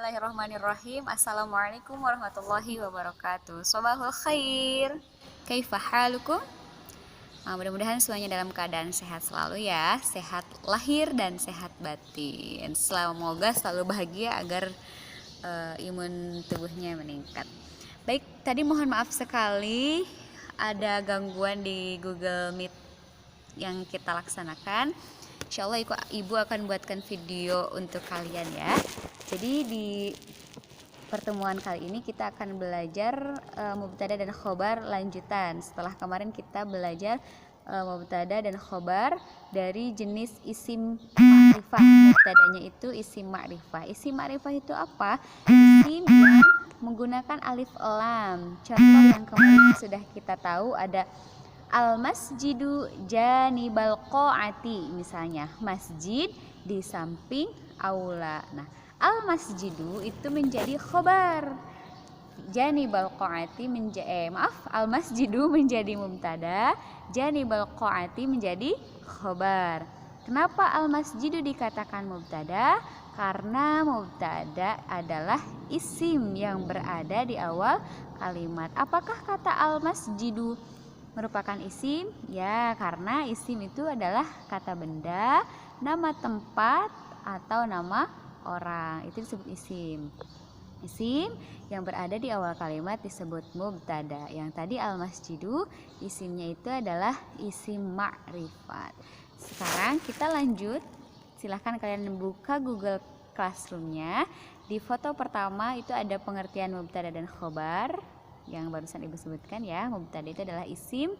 Bismillahirrahmanirrahim. Assalamualaikum warahmatullahi wabarakatuh. Sobahul khair. Kaifa halukum? Mudah-mudahan semuanya dalam keadaan sehat selalu ya. Sehat lahir dan sehat batin. Semoga selalu bahagia agar imun tubuhnya meningkat. Baik, tadi mohon maaf sekali ada gangguan di Google Meet yang kita laksanakan. Insya Allah ibu akan buatkan video untuk kalian ya. Jadi di pertemuan kali ini kita akan belajar mubtada dan khobar lanjutan. Setelah kemarin kita belajar mubtada dan khobar dari jenis isim ma'rifah. Mubtadanya itu isim ma'rifah. Isim ma'rifah itu apa? Isim yang menggunakan alif lam. Contoh yang kemarin sudah kita tahu ada al-masjidu janibal qa'ati, misalnya masjid di samping aula. Nah, al-masjidu itu menjadi khobar, janibal qa'ati al-masjidu menjadi mubtada, janibal qa'ati menjadi khobar. Kenapa al-masjidu dikatakan mubtada? Karena mubtada adalah isim yang berada di awal kalimat. Apakah kata al-masjidu merupakan isim? Ya, karena isim itu adalah kata benda, nama tempat, atau nama orang. Itu disebut isim. Isim yang berada di awal kalimat disebut mubtada. Yang tadi al-masjidu isimnya itu adalah isim ma'rifat. Sekarang kita lanjut. Silahkan kalian buka Google Classroom-nya. Di foto pertama itu ada pengertian mubtada dan khobar yang barusan ibu sebutkan ya. Mubtada itu adalah isim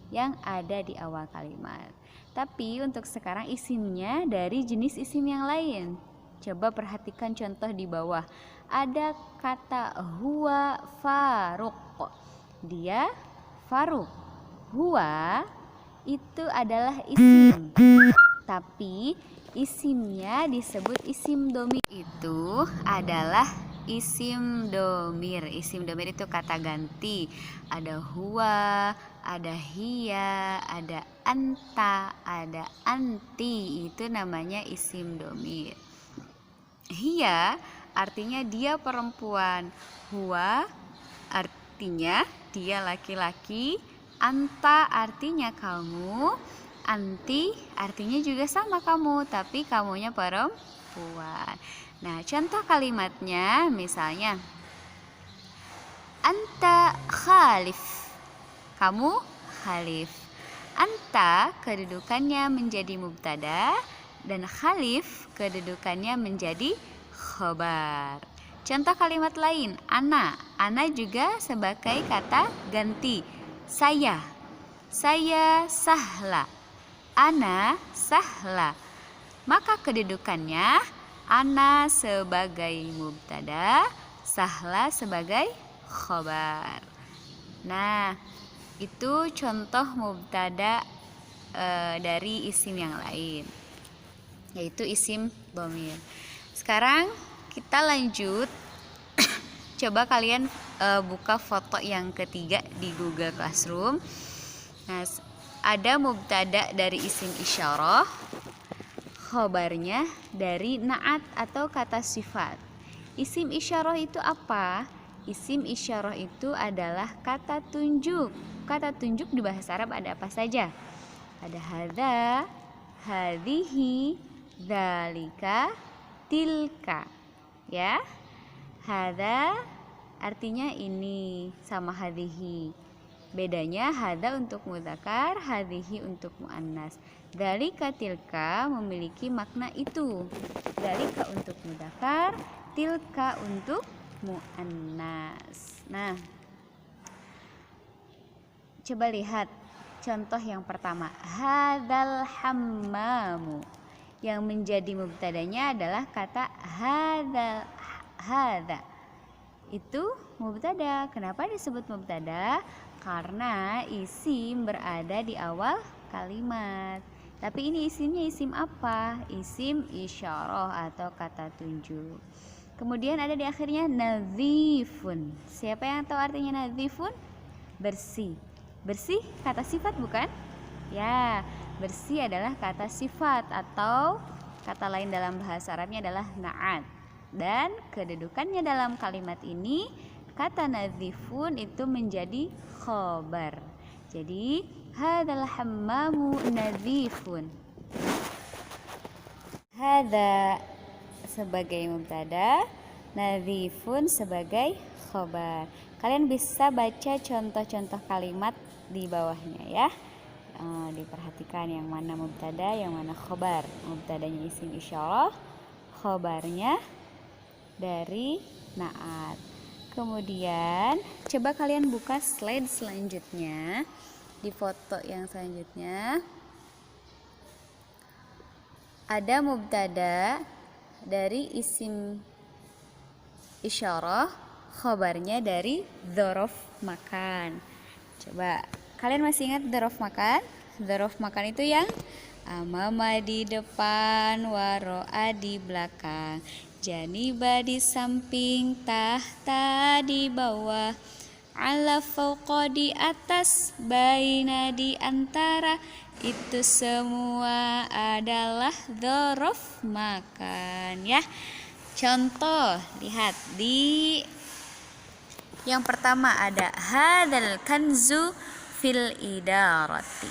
yang ada di awal kalimat. Tapi untuk sekarang isimnya dari jenis isim yang lain. Coba perhatikan contoh di bawah. Ada kata huwa faruq. Dia faruq. Huwa itu adalah isim. Tapi isimnya disebut isim domir. Itu adalah isim domir. Isim domir itu kata ganti. Ada huwa, ada hiya, ada anta, ada anti. Itu namanya isim domir. Hiya artinya dia perempuan. Huwa artinya dia laki-laki. Anta artinya kamu. Anti artinya juga sama kamu, tapi kamunya perempuan. Nah, contoh kalimatnya misalnya anta khalif, kamu khalif. Anta kedudukannya menjadi mubtada dan khalif kedudukannya menjadi khobar. Contoh kalimat lain, ana juga sebagai kata ganti. Saya sahla, ana sahla. Maka kedudukannya ana sebagai mubtada, sahla sebagai khobar. Nah, itu contoh mubtada dari isim yang lain, yaitu isim dhamir. Sekarang kita lanjut. Coba kalian buka foto yang ketiga di Google Classroom. Nah, ada mubtada dari isim isyarah, khobarnya dari na'at atau kata sifat. Isim isyarah itu apa? Isim isyarah itu adalah kata tunjuk. Kata tunjuk di bahasa Arab ada apa saja? Ada hadza, hadhihi, dzalika, tilka. Ya. Hadza artinya ini sama hadhihi. Bedanya hadza untuk mudzakkar, hadhihi untuk muannas. Dzalika tilka memiliki makna itu. Dzalika untuk mudzakkar, tilka untuk muannas. Nah, coba lihat contoh yang pertama. Hadzal hammamu. Yang menjadi mubtadanya adalah kata hadza. Itu mubtada. Kenapa disebut mubtada? Karena isim berada di awal kalimat. Tapi ini isimnya isim apa? Isim isyarah atau kata tunjuk. Kemudian ada di akhirnya nadzifun. Siapa yang tahu artinya nadzifun? Bersih. Bersih kata sifat bukan? Ya, bersih adalah kata sifat atau kata lain dalam bahasa Arabnya adalah na'at. Dan kedudukannya dalam kalimat ini, kata nadzifun itu menjadi khobar. Jadi hadzal hammamu nadzifun. Hadza sebagai mubtada, nadzifun sebagai khobar. Kalian bisa baca contoh-contoh kalimat di bawahnya ya. Diperhatikan yang mana mubtada, yang mana khobar. Mubtadanya isim isyarah, khobarnya dari naat. Kemudian coba kalian buka slide selanjutnya. Di foto yang selanjutnya ada mubtada dari isim isyarah, khobarnya dari dzaraf makan. Coba kalian masih ingat dzaraf makan? Dzaraf makan itu yang amama di depan, waro'a di belakang, janiba di samping, tahta di bawah, ala fauqa di atas, baina di antara. Itu semua adalah dzaraf makan ya. Contoh, lihat di yang pertama ada hadzal kanzu fil idarati.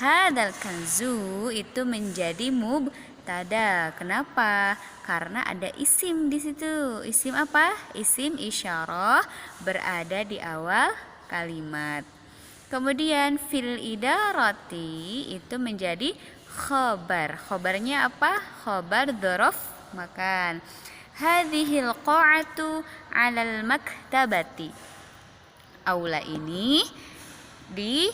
Hadzal kanzu itu menjadi mubtada. Kenapa? Karena ada isim di situ. Isim apa? Isim isyarah berada di awal kalimat. Kemudian fil idarati itu menjadi khobar. Khobarnya apa? Khobar dzaraf makan. Hadhil qa'atu 'alal maktabati. Aula ini di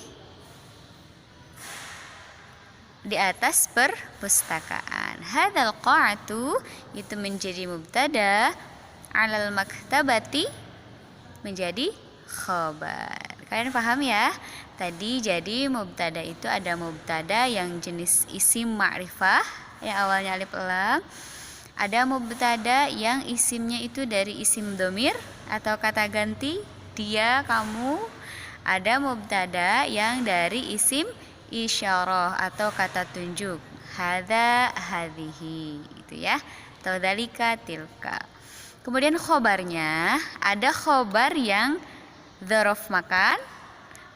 atas perpustakaan. Hadzal qa'atu itu menjadi mubtada, 'alal maktabati menjadi khabar. Kalian paham ya? Tadi jadi mubtada itu ada mubtada yang jenis isim ma'rifah yang awalnya alif lam. Ada mubtada yang isimnya itu dari isim domir atau kata ganti dia, kamu. Ada mubtada yang dari isim isyarah atau kata tunjuk hadza, hadhihi, itu ya, atau dzalika, tilka. Kemudian khobarnya ada khobar yang dzaraf makan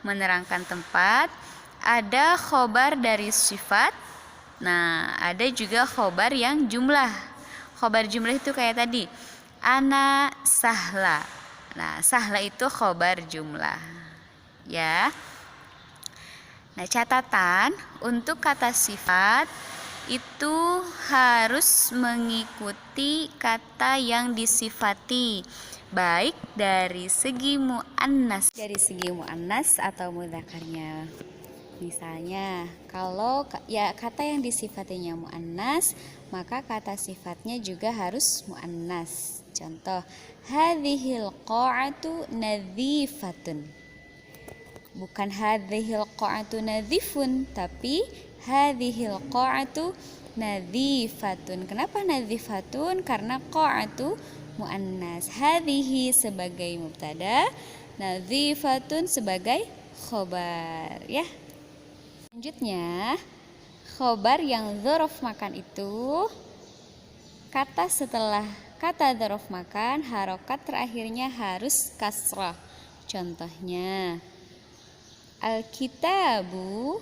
menerangkan tempat, ada khobar dari sifat. Nah, ada juga khobar yang jumlah. Khobar jumlah itu kayak tadi, ana sahla. Nah, sahla itu khobar jumlah ya. Nah, catatan untuk kata sifat itu harus mengikuti kata yang disifati, baik dari segi muannas atau mudzakarnya. Misalnya, kalau ya kata yang disifatinya muannas, maka kata sifatnya juga harus muannas. Contoh, hadhil qa'atu nadhifatun. Bukan hadhil qa'atu nadhifun, tapi hadhil qa'atu nadhifatun. Kenapa nadhifatun? Karena qa'atu muannas. Hadhihi sebagai mubtada, nadhifatun sebagai khobar ya. Selanjutnya, khobar yang dzaraf makan itu kata setelah kata dzaraf makan harokat terakhirnya harus kasrah. Contohnya, al-kitabu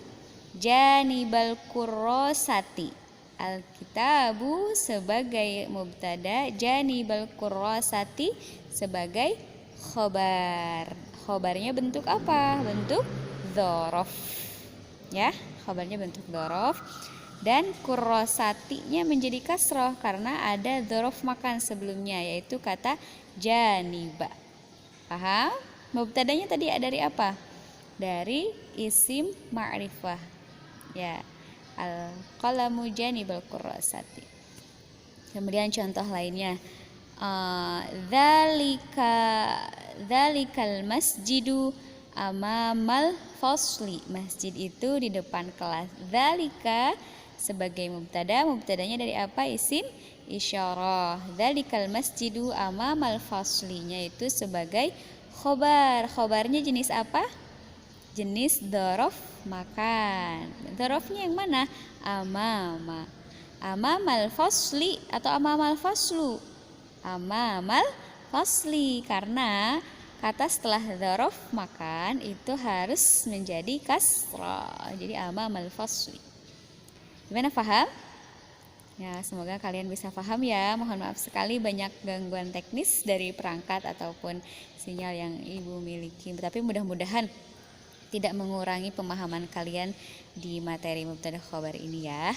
janibal kurrosati. Al-kitabu sebagai mubtada, janibal kurrosati sebagai khobar. Khobarnya bentuk apa? Bentuk dzaraf ya, khabarnya bentuk dzaraf, dan kurrosatinya menjadi kasroh karena ada dzaraf makan sebelumnya, yaitu kata janiba. Paham? Mubtadanya tadi ada dari apa? Dari isim ma'rifah ya, al-qalamu janibal kurrosati. Kemudian contoh lainnya, dzalikal masjidu amamal fasli. Masjid itu di depan kelas. Dzalika sebagai mubtada, mubtadanya dari apa? Isim isyarah. Dzalikal masjidu amamal faslinya itu sebagai khobar. Khobarnya jenis apa? Jenis dzaraf makan. Dzarafnya yang mana? Amama. Amamal fasli atau amamal faslu? amamal fasli, karena kata setelah dzaraf makan itu harus menjadi kasrah. Jadi amamal fasli. Gimana, paham? Ya, semoga kalian bisa paham ya. Mohon maaf sekali banyak gangguan teknis dari perangkat ataupun sinyal yang Ibu miliki. Tapi mudah-mudahan tidak mengurangi pemahaman kalian di materi mubtada khobar ini ya.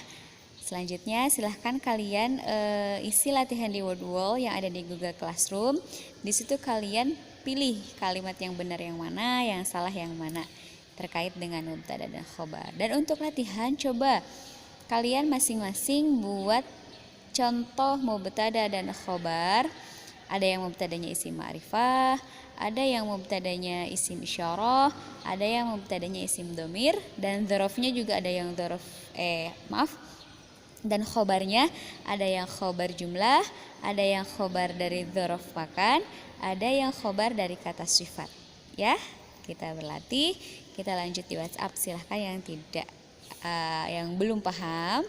Selanjutnya silahkan kalian isi latihan di word wall yang ada di Google Classroom. Di situ kalian pilih kalimat yang benar yang mana, yang salah yang mana terkait dengan mubtada dan khobar. Dan untuk latihan coba kalian masing-masing buat contoh mubtada dan khobar. Ada yang mubtadanya isim ma'rifah, ada yang mubtadanya isim isyarah, ada yang mubtadanya isim domir, dan dzarafnya juga ada yang dzaraf dan khobarnya ada yang khobar jumlah, ada yang khobar dari dzaraf makan, ada yang khobar dari kata sifat. Ya, kita berlatih, kita lanjut di WhatsApp. Silahkan yang tidak yang belum paham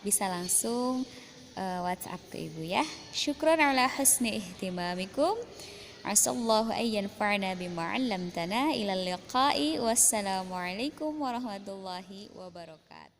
bisa langsung WhatsApp ke Ibu ya. Syukran ala husni ihtimamikum. Asallahu ayyan fa'na bima 'allamtana. Ilal liqa'i. Wassalamualaikum warahmatullahi wabarakatuh.